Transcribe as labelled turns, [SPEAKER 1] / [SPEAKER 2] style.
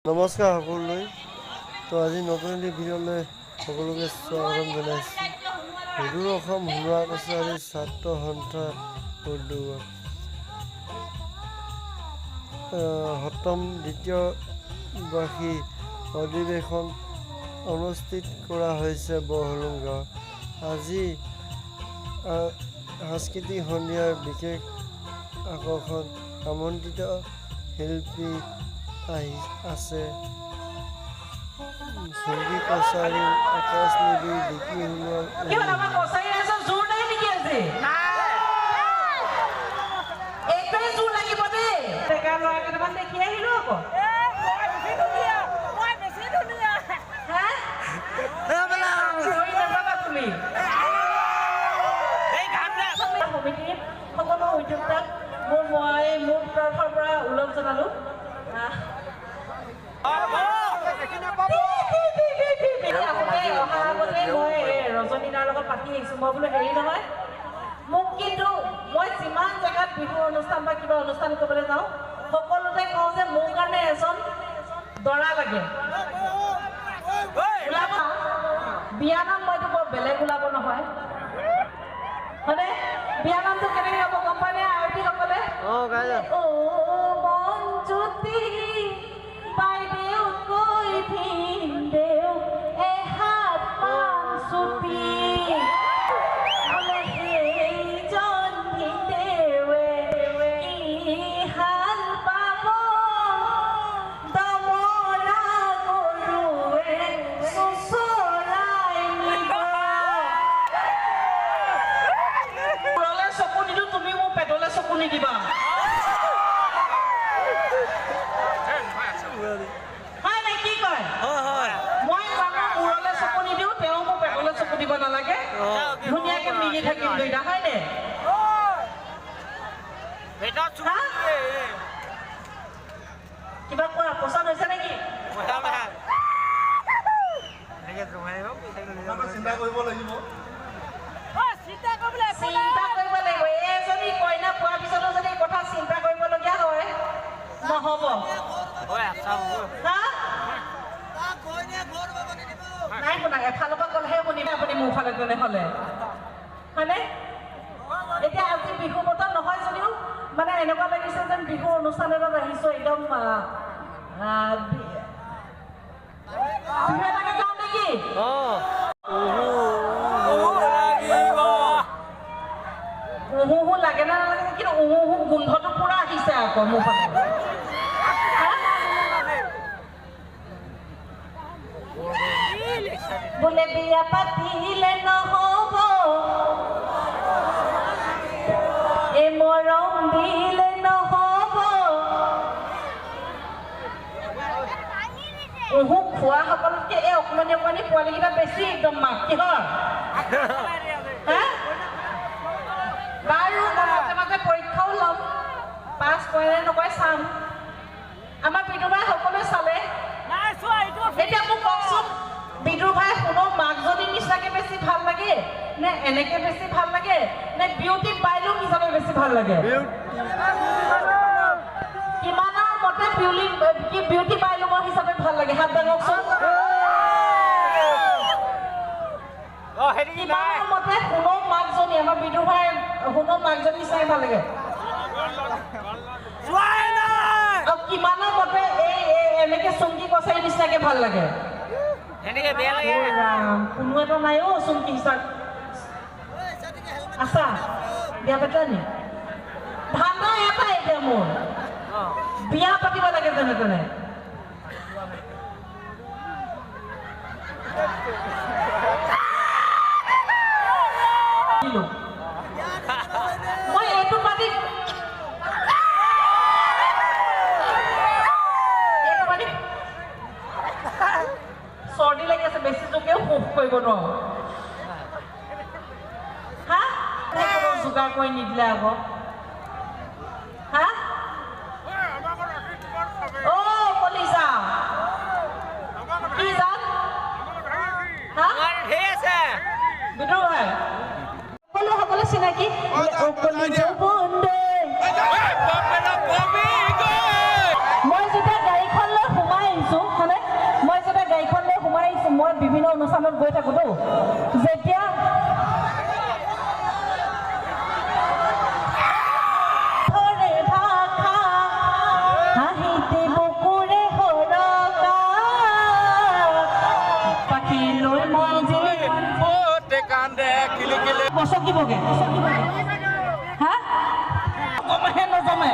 [SPEAKER 1] নমস্কাৰ সকলোলৈ। তো আজি নতুন এটি ভিডিঅ'লৈ সকলোকে স্বাগতম জনাইছোঁ। সুদূৰ অসম সোণোৱাল কছাৰীৰ ছাত্ৰ সন্থা উদ্যোগত সপ্তম দ্বিতীয় বাৰ্ষিকী অধিৱেশন অনুষ্ঠিত কৰা হৈছে বৰহলুং গাঁৱত। আজি সাংস্কৃতিক সন্ধিয়াৰ বিশেষ আকৰ্ষণ আমন্ত্ৰিত শিল্পী আছে। সঙ্গীত কছাৰী আকাশ নিধি বিকি সোণোৱাল
[SPEAKER 2] সমিতিৰ সকলো উদ্যোক্তাক মোৰ তৰফৰ পৰা ওলগ জনালোঁ। ৰজনীনাৰ লগত পাতি আহিছোঁ মই বোলো হেৰি নহয়, মোক কিন্তু মই যিমান জেগাত বিহু অনুষ্ঠান বা কিবা অনুষ্ঠান কৰিবলৈ যাওঁ সকলোতে কওঁ যে মোৰ কাৰণে এজন দৰা লাগে। বিয়ানাম মইতো বৰ বেলেগ ওলাব নহয়, হয়নে? বিয়ানামটো কেনেকৈ হ'ব গম পায় নে আয়তীসকলে? মনজ্যোতি বাইদেউ কৈ ভিনদেউ এহাত পান চুপি বোলে সেইজন ভিনদেৱে কি হাল পাব দমৰা গৰুৱে চুচৰাই নিব। মূৰলৈ চকু নিদিওঁ, তুমি মোৰ পেটলৈ চকু নিদিবা। দিব নালাগে, ধুনীয়াকে মিলি থাকিম দুইটা, হয়নে? কিবা কোৱা পচন্দ হৈছে নেকি? চিন্তা কৰিব লাগিব। এজনী কইনা পোৱাৰ পিছতো যদি কথা চিন্তা কৰিবলগীয়া হয় নহব। নাই শুনা, এফালৰ পৰা গ'লেহে শুনিব আপুনি মোৰ ফালে গ'লে হ'লে, হয়নে? এতিয়া আজি বিহু বতৰ নহয় যদিও মানে এনেকুৱা লাগিছে যেন বিহু অনুষ্ঠান এটাত আহিছোঁ। একদম যাওঁ নেকি? উহু লাগে নে নালাগে, কিন্তু উহু গোন্ধটো পুৰা আহিছে আকৌ মোৰ ফালে। বোলে বিয়া পাতিলে নহব, এ মৰম দিলে নহব। উহু খোৱা সকলতকে এই অকণমানি অকণমানি পোৱালিকেইটা বেছি একদম মাক কিহৰ? বাৰু মাজে মাজে পৰীক্ষাও ল'ম, পাছ কৰে নে নকৰে চাম। আমাৰ বিদুৰবাই সকলোৱে চালে। এতিয়া মোক কওকচোন, বিদুৰবাই সোণৰ মাকজনীৰ নিচিনাকে বেছি ভাল লাগে নে এনেকে বেছি ভাল লাগে নে বিউটি বাইলুং হিচাপে বেছি ভাল লাগে? কিমানৰ মতে বিউটি বাইলুঙৰ হিচাপে ভাল লাগে? হাত দাঙকচোন। কিমানৰ মতে সোণৰ মাকজনী, আমাৰ বিদুৰবাই সোণৰ মাকজনী নিচিনাকে ভাল লাগে? আৰু কিমানৰ মতে এনেকে চুমকি কছাৰী নিচিনাকে ভাল লাগে? কোনো এটা নাই অ চুমকি হিচাপ আছা বিয়া পাতা নি? ধান্দা এটা এতিয়া মোৰ বিয়া পাতিব লাগে যেনে তেনে। মই এইটো পাতি চৰ্দি লাগি আছে, বেছি জোকেও সুখ কৰিব নোৱাৰো। হা যোগাৰ কৰি নিদিলে আকৌ। হা অ কলিজা কি জান? বিদুৰ হয় সকলো চিনাকি। মই যেতিয়া গাড়ীখন লৈ সোমাই আহিছো অনুষ্ঠানত গৈ থাকোঁতো যেতিয়া বসকিবগে হা নজমে